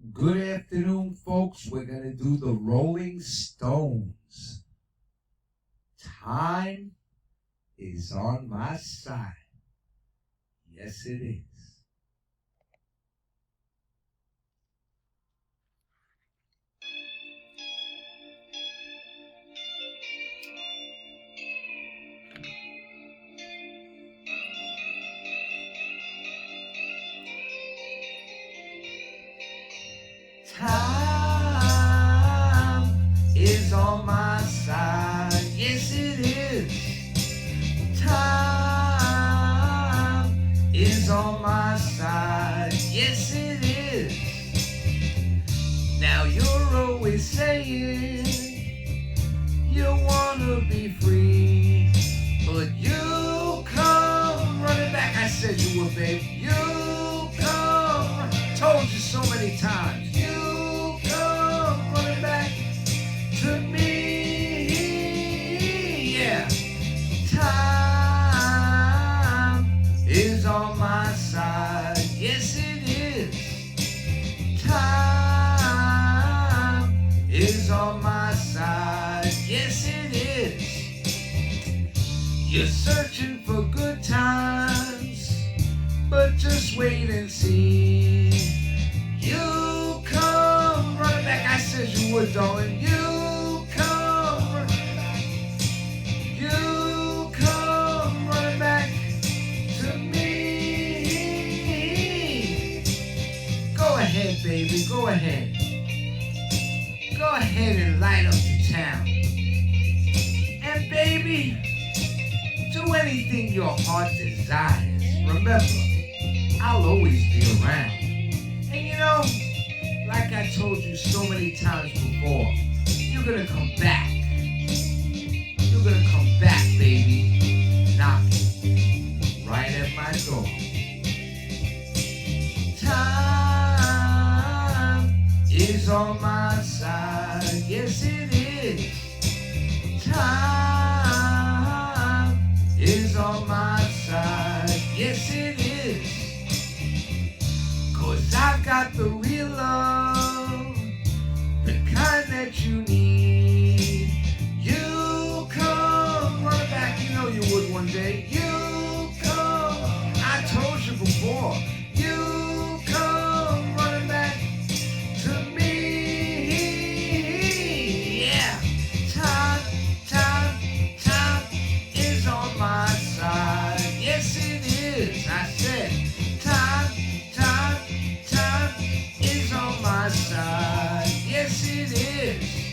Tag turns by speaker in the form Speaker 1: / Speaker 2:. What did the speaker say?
Speaker 1: Good afternoon, folks. We're going to do the Rolling Stones. Time is on my side. Yes, it is. Time is on my side. Yes, it is. Time is on my side. Yes, it is. Now you're always saying you wanna be free, but you come running back. I said you would, babe. You come. Told you so many times. You come running back to me. Yeah. Time is on my side. Yes, it is. Time is on my side. Yes, it is. You're searching for good times, but just wait and see. You come running back. I said you would, darling. You come. You come running back to me. Go ahead, baby. Go ahead. Go ahead and light up the town. And baby, do anything your heart desires. Remember, I'll always be around. And you know, like I told you so many times before, you're gonna come back. You're gonna come back, baby, knocking right at my door. Time is on my side. Yes, it is. Time is on my side. Yes, it is. 'Cause I've got the real love, the kind that you need. You come running back, you know you would one day. You come, I told you before. You come running back to me. Yeah, time is on my side. Yes, it is. I said time is on my side. Yes, it is.